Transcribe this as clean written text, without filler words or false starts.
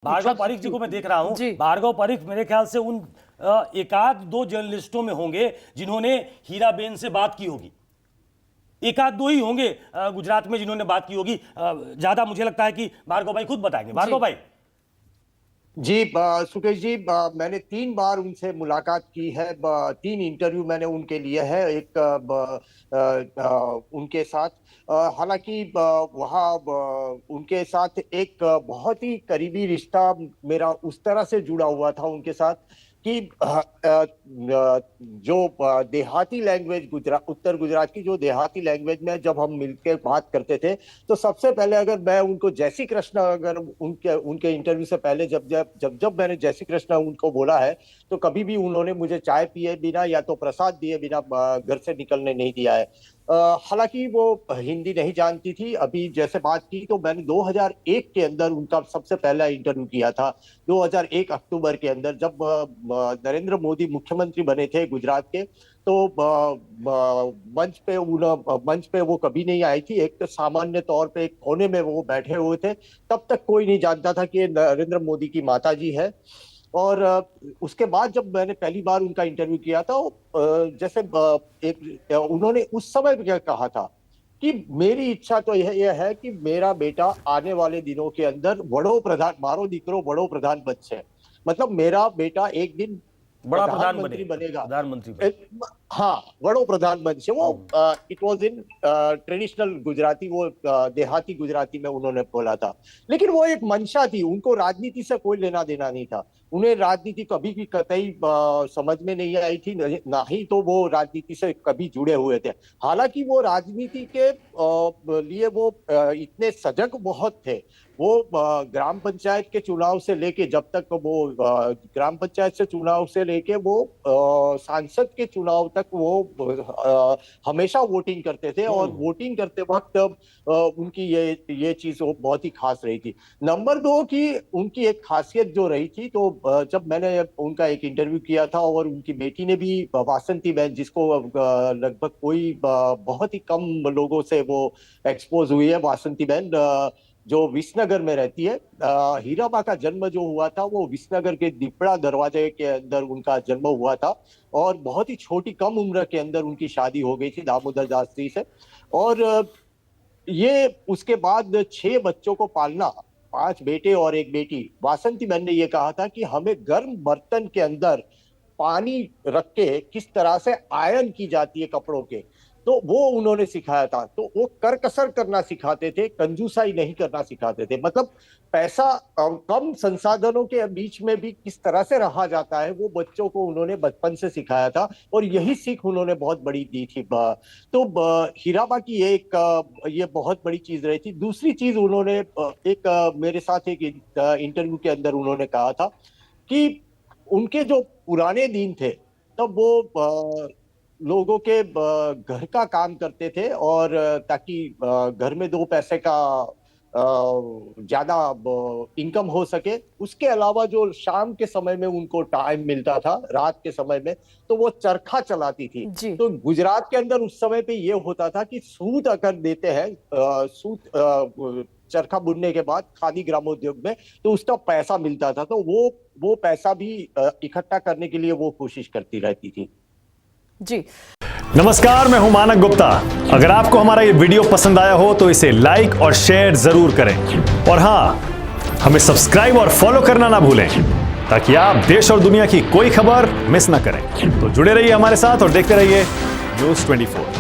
भार्गव पारिक जी को मैं देख रहा हूं। भार्गव पारिक मेरे ख्याल से उन एकाध दो जर्नलिस्टों में होंगे जिन्होंने हीराबेन से बात की होगी। एकाध दो ही होंगे गुजरात में जिन्होंने बात की होगी। ज्यादा मुझे लगता है कि भार्गव भाई खुद बताएंगे। भार्गव भाई जी, सुकेश जी, मैंने 3 बार उनसे मुलाकात की है। 3 इंटरव्यू मैंने उनके लिए है। एक उनके साथ, हालांकि वहाँ उनके साथ एक बहुत ही करीबी रिश्ता मेरा उस तरह से जुड़ा हुआ था उनके साथ कि जो देहाती लैंग्वेज उत्तर गुजरात की जो देहाती लैंग्वेज में जब हम मिलकर बात करते थे, तो सबसे पहले अगर मैं उनको जय श्री कृष्ण, अगर उनके इंटरव्यू से पहले जब मैंने जय श्री कृष्ण उनको बोला है, तो कभी भी उन्होंने मुझे चाय पिए बिना या तो प्रसाद दिए बिना घर से निकलने नहीं दिया है। हालांकि वो हिंदी नहीं जानती थी। अभी जैसे बात की तो मैंने 2001 के अंदर उनका सबसे पहला इंटरव्यू किया था। 2001 अक्टूबर के अंदर जब नरेंद्र मोदी मुख्यमंत्री बने थे गुजरात के, तो मंच पे वो कभी नहीं आई थी। एक तो सामान्य तौर पे एक कोने में वो बैठे हुए थे। तब तक कोई नहीं जानता था कि ये नरेंद्र मोदी की माता जी है। और उसके बाद जब मैंने पहली बार उनका इंटरव्यू किया था, जैसे उन्होंने उस समय क्या कहा था कि मेरी इच्छा तो यह है कि मेरा बेटा आने वाले दिनों के अंदर मारो दीकरो बड़ो प्रधान बच्चे, मतलब मेरा बेटा एक दिन बड़ा प्रधानमंत्री बनेगा। प्रधानमंत्री हाँ, बड़ो प्रधानमंत्री। वो it was in traditional Gujarati, वो देहाती गुजराती में उन्होंने बोला था। लेकिन वो एक मंशा थी, उनको राजनीति से कोई लेना देना नहीं था। उन्हें राजनीति कभी भी कतई समझ में नहीं आई थी, ना ही तो वो राजनीति से कभी जुड़े हुए थे। हालांकि वो राजनीति के लिए वो इतने सजग बहुत थे। वो ग्राम पंचायत के चुनाव से लेके, जब तक वो ग्राम पंचायत से चुनाव से लेके वो सांसद के चुनाव तक वो हमेशा वोटिंग करते थे। और वोटिंग करते वक्त उनकी ये चीज बहुत ही खास रही थी। नंबर 2 की उनकी एक खासियत जो रही थी, तो जब मैंने उनका एक इंटरव्यू किया था और उनकी बेटी ने भी, वासंती बहन, जिसको लगभग कोई बहुत ही कम लोगों से वो एक्सपोज हुई है, वासंती बहन, जो विसनगर में रहती है। हीराबा का जन्म जो हुआ था वो विसनगर के दीपड़ा दरवाजे के अंदर उनका जन्म हुआ था। और बहुत ही छोटी कम उम्र के अंदर उनकी शादी हो गई थी दामोदर दास जी से। और ये उसके बाद 6 बच्चों को पालना, 5 बेटे और 1 बेटी। वासंती बहन ने ये कहा था कि हमें गर्म बर्तन के अंदर पानी रख के किस तरह से आयरन की जाती है कपड़ों के, तो वो उन्होंने सिखाया था। तो वो करकसर करना सिखाते थे, कंजूसाई नहीं करना सिखाते थे। मतलब पैसा कम संसाधनों के बीच में भी किस तरह से रहा जाता है, वो बच्चों को उन्होंने बचपन से सिखाया था। और यही सीख उन्होंने बहुत बड़ी दी थी। तो हीराबा की ये बहुत बड़ी चीज रही थी। दूसरी चीज, उन्होंने मेरे साथ एक इंटरव्यू के अंदर उन्होंने कहा था कि उनके जो पुराने दिन थे, तब वो लोगों के घर का काम करते थे, और ताकि घर में 2 पैसे का ज्यादा इनकम हो सके। उसके अलावा जो शाम के समय में उनको टाइम मिलता था, रात के समय में, तो वो चरखा चलाती थी। तो गुजरात के अंदर उस समय पे ये होता था कि सूत अगर देते हैं, चरखा बुनने के बाद खादी ग्रामोद्योग में, तो उसका पैसा मिलता था। तो वो पैसा भी इकट्ठा करने के लिए वो कोशिश करती रहती थी। जी नमस्कार, मैं हूं मानक गुप्ता। अगर आपको हमारा ये वीडियो पसंद आया हो तो इसे लाइक और शेयर जरूर करें। और हां, हमें सब्सक्राइब और फॉलो करना ना भूलें, ताकि आप देश और दुनिया की कोई खबर मिस ना करें। तो जुड़े रहिए हमारे साथ और देखते रहिए न्यूज़ 24।